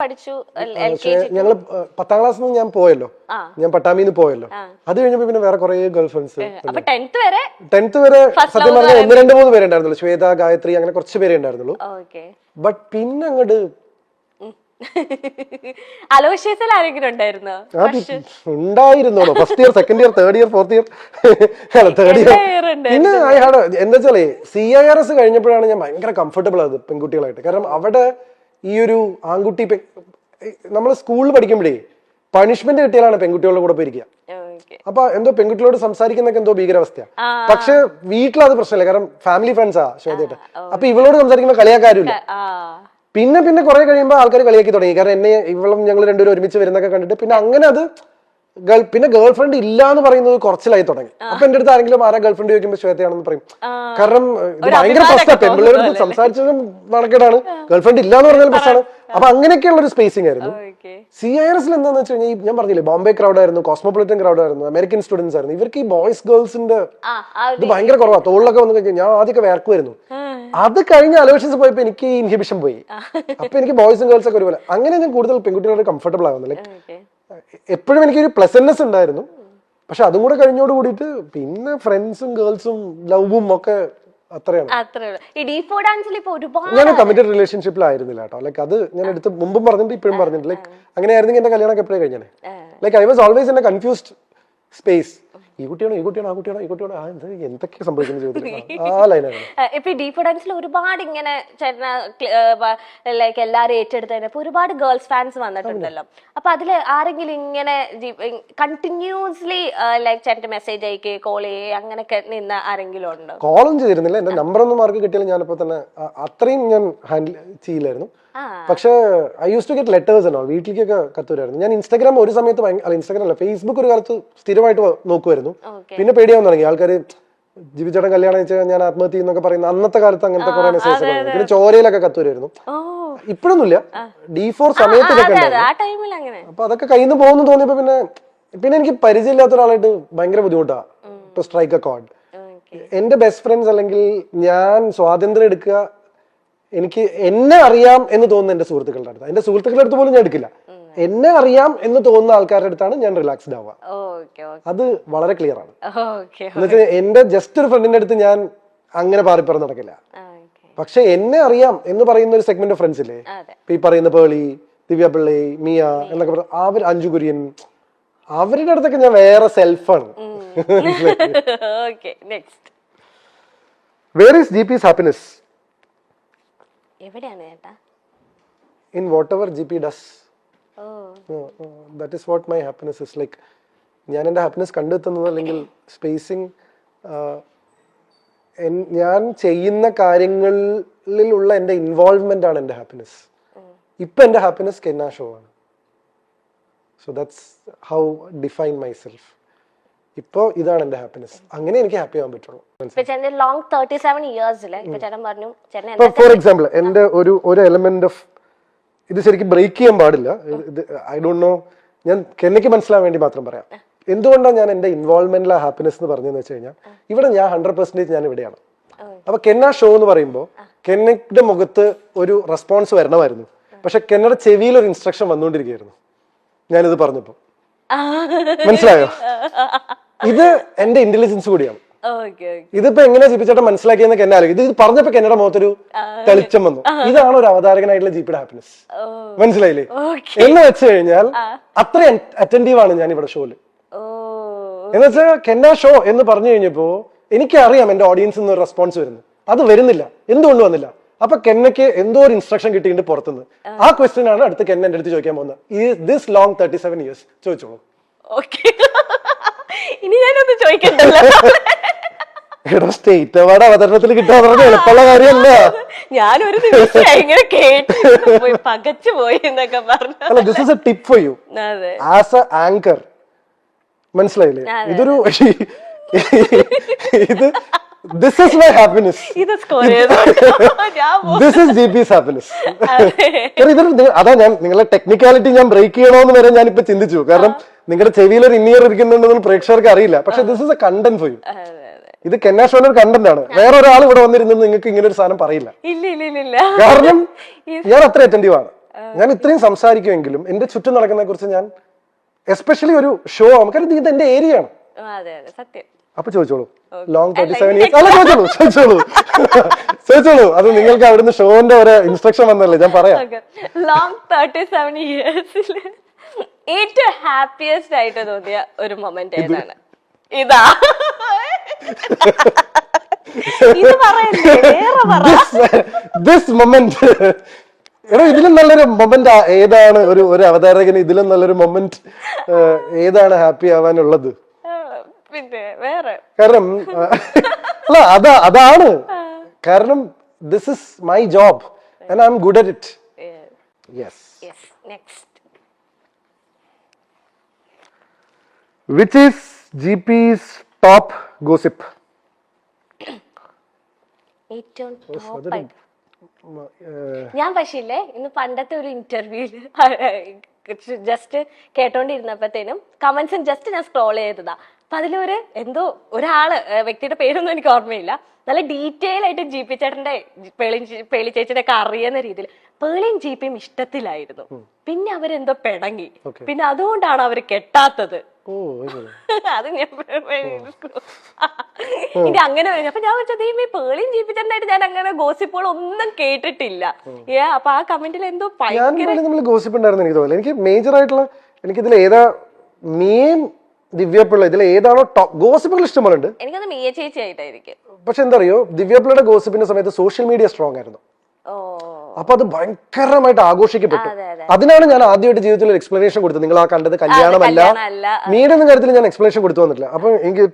പഠിച്ചു ഞങ്ങള് 10ാം ക്ലാസ്സിൽ നിന്ന് ഞാൻ പോയല്ലോ, ഞാൻ പട്ടാമിന്ന് പോയല്ലോ. അത് കഴിഞ്ഞപ്പോ പിന്നെ വേറെ കുറെ ഗേൾ ഫ്രണ്ട്സ്. 10th വരെ സത്യം പറഞ്ഞാൽ 1-2-3 പേരെ ഉണ്ടായിരുന്നുള്ളൂ. ശ്വേത, ഗായത്രി, അങ്ങനെ കുറച്ച് പേരെ ഉണ്ടായിരുന്നുള്ളൂ. ബട്ട് പിന്നെ അങ്ങോട്ട് ഉണ്ടായിരുന്നോളൂ. First year, second year, third year, fourth year, third year. പിന്നെ എന്താ വെച്ചാലേ CIRS കഴിഞ്ഞപ്പോഴാണ് ഞാൻ ഭയങ്കര കംഫർട്ടബിൾ ആയത് പെൺകുട്ടികളായിട്ട്. കാരണം അവിടെ ഈ ഒരു ആൺകുട്ടി, നമ്മൾ സ്കൂളിൽ പഠിക്കുമ്പോഴേ പണിഷ്മെന്റ് കിട്ടിയാലാണ് പെൺകുട്ടികളുടെ കൂടെ പോയിരിക്കുക. അപ്പൊ എന്തോ പെൺകുട്ടികളോട് സംസാരിക്കുന്നൊക്കെ എന്തോ ഭീകരാവസ്ഥയാണ്. പക്ഷെ വീട്ടിലത് പ്രശ്നമില്ല, കാരണം ഫാമിലി ഫ്രണ്ട്സാ ശ്വേതയായിട്ട്. അപ്പൊ ഇവളോട് സംസാരിക്കുമ്പോൾ കളിയാക്കാരുമില്ല. പിന്നെ പിന്നെ കുറെ കഴിയുമ്പോൾ ആൾക്കാർ കളിയാക്കി തുടങ്ങി. കാരണം എന്നെ ഇവളും ഞങ്ങൾ രണ്ടുപേരും ഒരുമിച്ച് വരുന്നൊക്കെ കണ്ടിട്ട് പിന്നെ അങ്ങനെ അത് പിന്നെ ഗേൾ ഫ്രണ്ട് ഇല്ല എന്ന് പറയുന്നത് കുറച്ചിലായി തുടങ്ങി. അപ്പൊ എന്റെ അടുത്ത് ആരെങ്കിലും ആരാ ഗേൾ ഫ്രണ്ട് ചോദിക്കുമ്പോൾ ശ്വേതയാണെന്ന് പറയും. കാരണം ഇത് ഭയങ്കര പ്രശ്നമാണ്, പെൺപിള്ളേരുടെ സംസാരിച്ചതും നടക്കേടാണ്, ഗേൾ ഫ്രണ്ട് ഇല്ല എന്ന് പറഞ്ഞാൽ പ്രശ്നമാണ്. അപ്പൊ അങ്ങനെയൊക്കെയുള്ള ഒരു സ്പേസിംഗ് ആയിരുന്നു. CIRS എന്താണെന്ന് വെച്ച് കഴിഞ്ഞാൽ ഞാൻ പറഞ്ഞില്ലേ, ബോംബെ ക്രൗഡ് ആയിരുന്നു, കോസ്മോപൊളിറ്റൻ ക്രൗഡ് ആയിരുന്നു, അമേരിക്കൻ സ്റ്റുഡൻസ് ആയിരുന്നു. ഇവർക്ക് ഈ ബോയ്സ് ഗേൾസിന്റെ ഇത് ഭയങ്കര കുറവാണ്. തോളിലൊക്കെ വന്നു കഴിഞ്ഞാൽ ഞാൻ ആദ്യമൊക്കെ വേർക്കുമായിരുന്നു. അത് കഴിഞ്ഞ അലോഷൻസ് പോയപ്പോ എനിക്ക് ഈ ഇൻഹിബിഷൻ പോയി. അപ്പൊ എനിക്ക് ബോയ്സും ഗേൾസ് ഒക്കെ ഒരുപോലെ. അങ്ങനെ ഞാൻ കൂടുതൽ പെൺകുട്ടികളോട് കംഫർട്ടബിൾ ആവുന്നു. ലൈക്ക് എപ്പോഴും എനിക്കൊരു പ്ലസന്റ്നെസ് ഉണ്ടായിരുന്നു. പക്ഷെ അതും കൂടെ കഴിഞ്ഞോട് കൂടിയിട്ട് പിന്നെ ഫ്രണ്ട്സും ഗേൾസും ലവും ഒക്കെ അത്രയാണ്. ഞാൻ കമ്മിറ്റഡ് റിലേഷൻഷിപ്പിലായിരുന്നില്ല കേട്ടോ. ലൈക്ക് അത് ഞാൻ എടുത്ത് മുമ്പും പറഞ്ഞിട്ട് ഇപ്പോഴും പറഞ്ഞിട്ട്, ലൈക്ക് അങ്ങനെ ആയിരുന്നെങ്കിൽ എന്റെ കല്യാണം എപ്പോഴും കഴിഞ്ഞാണ്. Like I was always in A confused space. ഈ കുട്ടിയാണോ, ഈ കുട്ടിയാണോ, ആ കുട്ടിയാണോ, ഈ കുട്ടിയാണോ, എന്തൊക്കെ സംഭവിക്കുന്ന ജീവിതത്തിൽ ആ ലൈനാണ്. ഇപ്പൊ ഡീപ്പ് ഡാൻസിൽ ഒരുപാട് ഇങ്ങനെ ലൈക്ക് എല്ലാരും ഏറ്റെടുത്തതിന് ഒരുപാട് ഗേൾസ് ഫാൻസ് വന്നിട്ടുണ്ടല്ലോ. അപ്പൊ അതില് ആരെങ്കിലും ഇങ്ങനെ കണ്ടിന്യൂസ്ലി ലൈക്ക് ചേട്ടന്റെ മെസ്സേജ് അയക്കേ, കോൾ ചെയ്യേ, അങ്ങനെയൊക്കെ നിന്ന ആരെങ്കിലും ഉണ്ടോ? കോളും ചെയ്തിരുന്നില്ല. എന്റെ നമ്പർ ഒന്നും മാർക്ക് കിട്ടിയാലും ഞാനിപ്പോ തന്നെ അത്രയും ഞാൻ ഹാൻഡിൽ ചെയ്യില്ലായിരുന്നു. പക്ഷെ I use to get letters എന്നോ, വീട്ടിലേക്കൊക്കെ കത്തുവരായിരുന്നു. ഞാൻ ഇൻസ്റ്റാഗ്രാം ഒരു സമയത്ത് അല്ല, ഇൻസ്റ്റാഗ്രാം അല്ല, ഫേസ്ബുക്ക് ഒരു കാലത്ത് സ്ഥിരമായിട്ട് നോക്കുമായിരുന്നു. പിന്നെ പേടിയാവാൻ തുടങ്ങി. ആൾക്കാർ ജീവിച്ചേട്ടൻ കല്യാണം വെച്ചാൽ ഞാൻ ആത്മഹത്യ എന്നൊക്കെ പറയുന്ന അന്നത്തെ കാലത്ത് അങ്ങനത്തെ കുറെ മെസ്സേജ്. പിന്നെ ചോരയിലൊക്കെ കത്തുവരായിരുന്നു. ഇപ്പോഴൊന്നുമില്ല, D4 സമയത്തൊക്കെ. അപ്പൊ അതൊക്കെ കയ്യിൽ നിന്ന് പോകുന്നു തോന്നിയപ്പോ പിന്നെ എനിക്ക് പരിചയമില്ലാത്ത ഒരാളായിട്ട് ഭയങ്കര ബുദ്ധിമുട്ടാ ടു സ്ട്രൈക്ക് എ കോർഡ്. എന്റെ ബെസ്റ്റ് ഫ്രണ്ട്സ് അല്ലെങ്കിൽ ഞാൻ സ്വാതന്ത്ര്യം എടുക്കുക, എനിക്ക് എന്നെ അറിയാം എന്ന് തോന്നുന്ന എന്റെ സുഹൃത്തുക്കളുടെ അടുത്ത്, എന്റെ സുഹൃത്തുക്കളുടെ അടുത്ത് പോലും ഞാൻ എടുക്കില്ല. എന്നെ അറിയാം എന്ന് തോന്നുന്ന ആൾക്കാരുടെ അടുത്താണ് ഞാൻ റിലാക്സ്ഡ് ആവുക. അത് വളരെ ക്ലിയർ ആണ്. എന്നുവെച്ചാൽ എന്റെ ജസ്റ്റ് ഒരു ഫ്രണ്ടിന്റെ അടുത്ത് ഞാൻ അങ്ങനെ പാറിപ്പറന്ന് നടക്കില്ല. പക്ഷെ എന്നെ അറിയാം എന്ന് പറയുന്ന ഒരു സെഗ്മെന്റ് ഓഫ് ഫ്രണ്ട്സ് ഇല്ലേ, ഈ പറയുന്ന പേളി, ദിവ്യ പിള്ളി, മിയ എന്നൊക്കെ പറഞ്ഞ അവർ, അഞ്ജു കുര്യൻ, അവരുടെ അടുത്തൊക്കെ ഞാൻ വേറെ സെൽഫാണ്. Where is GP's happiness? In whatever GP does. That is what my happiness is. Like ഞാൻ എൻ്റെ ഹാപ്പിനെസ് കണ്ടെത്തുന്നത് അല്ലെങ്കിൽ സ്പേസിങ്, ഞാൻ ചെയ്യുന്ന കാര്യങ്ങളിലുള്ള എൻ്റെ ഇൻവോൾവ്മെന്റ് ആണ് എൻ്റെ ഹാപ്പിനെസ്. ഇപ്പൊ എൻ്റെ ഹാപ്പിനെസ് കെന്ന ഷോ ആണ്. So that's how define my self. ഇപ്പൊ ഇതാണ് എന്റെ ഹാപ്പിനെസ്. അങ്ങനെ എനിക്ക് ഹാപ്പി ആവാൻ പറ്റുള്ളൂ. ഫോർ എക്സാമ്പിൾ എന്റെ ഒരു എലമെന്റ് ഓഫ് ഇത് ശരിക്കും ബ്രേക്ക് ചെയ്യാൻ പാടില്ല. ഐ ഡോണ്ട് നോ, ഞാൻ കെന്നയ്ക്ക് മനസ്സിലാൻ വേണ്ടി മാത്രം പറയാം. എന്തുകൊണ്ടാണ് ഞാൻ എന്റെ ഇൻവോൾവ്മെന്റിലെ ഹാപ്പിനെസ് എന്ന് പറഞ്ഞതെന്ന് വെച്ച് കഴിഞ്ഞാൽ, ഇവിടെ ഞാൻ 100% ഞാൻ ഇവിടെയാണ്. അപ്പൊ കെന്ന ഷോ എന്ന് പറയുമ്പോൾ കെന്നയുടെ മുഖത്ത് ഒരു റെസ്പോൺസ് വരണമായിരുന്നു. പക്ഷെ കെന്നയുടെ ചെവിയിൽ ഒരു ഇൻസ്ട്രക്ഷൻ വന്നുകൊണ്ടിരിക്കുകയായിരുന്നു ഞാനിത് പറഞ്ഞപ്പോ. മനസ്സിലായോ? ഇത് എന്റെ ഇന്റലിജൻസ് കൂടിയാണ്. ഇതിപ്പോ എങ്ങനെയാ ജിപിച്ചേട്ടൻ മനസ്സിലാക്കിയെന്ന് കെന്ന ആലോചിക്കും. ഇത് പറഞ്ഞപ്പോ കെന്നയുടെ മുഖത്തൊരു തെളിച്ചം വന്നു. ഇതാണ് ഒരു അവതാരകനായിട്ടുള്ള ജിപിയുടെ ഹാപ്പിനെസ്. മനസ്സിലായില്ലേ? എന്ന് വെച്ച് കഴിഞ്ഞാൽ അത്ര അറ്റൻറ്റീവ് ആണ് ഞാൻ ഇവിടെ ഷോയില്. എന്ന് വെച്ചാൽ കെന്ന ഷോ എന്ന് പറഞ്ഞു കഴിഞ്ഞപ്പോ എനിക്കറിയാം എന്റെ ഓഡിയൻസിൽ നിന്ന് ഒരു റെസ്പോൺസ് വരുന്നു. അത് വരുന്നില്ല, എന്തുകൊണ്ട് വന്നില്ല? അപ്പൊ കെന്നയ്ക്ക് എന്തോ ഒരു ഇൻസ്ട്രക്ഷൻ കിട്ടിയിട്ട് പുറത്തുനിന്ന്. ആ ക്വസ്റ്റ്യൻ ആണ് അടുത്ത് കെന്ന എന്റെ അടുത്ത് ചോദിക്കാൻ പോകുന്നത്. ഈ ദിസ് ലോങ് 37 years ചോദിച്ചോളൂ. ഇനി ഞാനൊന്ന് ചോദിക്കണ്ടല്ലോ. സ്റ്റേറ്റ് അവാർഡ് അവതരണത്തിൽ കിട്ടാൻ പറഞ്ഞ എളുപ്പമുള്ള കാര്യമല്ല. ഞാനൊരു ദിവസം ഇങ്ങനെ കേട്ട് പകച്ചു പോയി എന്നൊക്കെ പറഞ്ഞു. അല്ല, this is A tip for you as A anchor. മനസ്സിലായില്ലേ? ഇതൊരു this is my happiness. This is GP's happiness. അതാ ഞാൻ നിങ്ങളെ ടെക്നിക്കാലിറ്റി ഞാൻ ബ്രേക്ക് ചെയ്യണോന്ന് വരെ ഞാൻ ഇപ്പൊ ചിന്തിച്ചു. കാരണം നിങ്ങളുടെ ചെവിയിൽ ഒരു ഇന്നിയർ ഇരിക്കുന്നുണ്ടെന്ന് പ്രേക്ഷകർക്ക് അറിയില്ല. പക്ഷെ this is A content for you. ഇത് കെന്ന ഷോയുടെ ഒരു കണ്ടന്റ് ആണ്. വേറൊരാൾ ഇവിടെ വന്നിരുന്നത് നിങ്ങൾക്ക് ഇങ്ങനെ ഒരു സാധനം പറയില്ല. കാരണം ഞാൻ അത്ര അറ്റൻറ്റീവ് ആണ്. ഞാൻ ഇത്രയും സംസാരിക്കുമെങ്കിലും എന്റെ ചുറ്റും നടക്കുന്നതിനെ കുറിച്ച് ഞാൻ എസ്പെഷ്യലി ഒരു ഷോ നമുക്ക് ഇത് എന്റെ ഏരിയ ആണ്. അതെ അതെ സത്യം. അപ്പൊ ചോദിച്ചോളൂ, ലോങ് 37 years അല്ല, ചോദിച്ചോളൂ. അത് നിങ്ങൾക്ക് അവിടുന്ന് ഷോന്റെ ഒരു ഇൻസ്ട്രക്ഷൻ വന്നല്ലേ, ഞാൻ പറയാം. ലോങ് 37 yearsൽ ഏറ്റവും ഹാപ്പിയസ്റ്റ് ആയിട്ട് തോന്നിയ ഒരു മൊമെന്റ് ഏതാണ്? ഇതാ ഇത് പറയല്ലേ, വേറെ പറ. This moment. എടാ, ഇതിലും നല്ലൊരു മൊമെന്റ് ഏതാണ്? ഒരു അവതാരകന് ഇതിലും നല്ലൊരു മൊമെന്റ് ഏതാണ് ഹാപ്പി ആവാനുള്ളത്? പിന്നെ വേറെ കാരണം അല്ല, അതാണ് കാരണം this is my job and I M good at it. Yes. Next. Which is GP's top gossip? ഏറ്റവും ടോപ്പ്. ഞാൻ പക്ഷേ ഇല്ലേ, ഇന്ന് പണ്ടത്തെ ഒരു ഇന്റർവ്യൂല് ജസ്റ്റ് കേട്ടോണ്ടിരുന്നപ്പോഴത്തേനും കമന്റ്സും ജസ്റ്റ് ഞാൻ സ്ക്രോൾ ചെയ്തതാ. അപ്പൊ അതിലൊരു എന്തോ ഒരാള്, വ്യക്തിയുടെ പേരൊന്നും എനിക്ക് ഓർമ്മയില്ല, നല്ല ഡീറ്റെയിൽ ആയിട്ട് GP ചേട്ടന്റെ പേളി ചേച്ചിയുടെ ഒക്കെ അറിയുന്ന രീതിയിൽ പേളിയും GPയും ഇഷ്ടത്തിലായിരുന്നു. പിന്നെ അവരെന്തോ പിണങ്ങി, പിന്നെ അതുകൊണ്ടാണ് അവര് കെട്ടാത്തത്. അത് ഞാൻ ഇനി അങ്ങനെ പറഞ്ഞു. അപ്പൊ ഞാൻ വെച്ചത് ഈ പേളിയും GP ചേട്ടനായിട്ട് ഞാൻ അങ്ങനെ ഗോസിപ്പുകൾ ഒന്നും കേട്ടിട്ടില്ല. അപ്പൊ ആ കമന്റിൽ എന്തോ ഗോസിപ്പ് ഉണ്ടായിരുന്നു എനിക്ക് തോന്നുന്നു. എനിക്ക് മേജർ ആയിട്ടുള്ള എനിക്കിതിൽ ഏതാ മീൻ ദിവ്യപിള്ള, ഇതിൽ ഏതാണോ ടോപ്പ് ഗോസിപ്പുകൾ ഇഷ്ടംപോലെ ഉണ്ട്. എനിക്കത് മീയ ചേച്ചി ആയിട്ടായിരിക്കും. പക്ഷെ എന്താ അറിയോ, ദിവ്യപിള്ളയുടെ ഗോസിപ്പിന്റെ സമയത്ത് സോഷ്യൽ മീഡിയ സ്ട്രോങ് ആയിരുന്നു. അപ്പൊ അത് ഭയങ്കരമായിട്ട് ആഘോഷിക്കപ്പെട്ടു. അതിനാണ് ഞാൻ ആദ്യമായിട്ട് ജീവിതത്തിൽ ഒരു എക്സ്പ്ലനേഷൻ കൊടുത്തത്. നിങ്ങൾ ആ കണ്ടത് കല്യാണമല്ല, മീനൊന്നും കാര്യത്തിൽ ഞാൻ എക്സ്പ്ലനേഷൻ കൊടുത്തു വന്നിട്ടില്ല. അപ്പൊ എനിക്ക്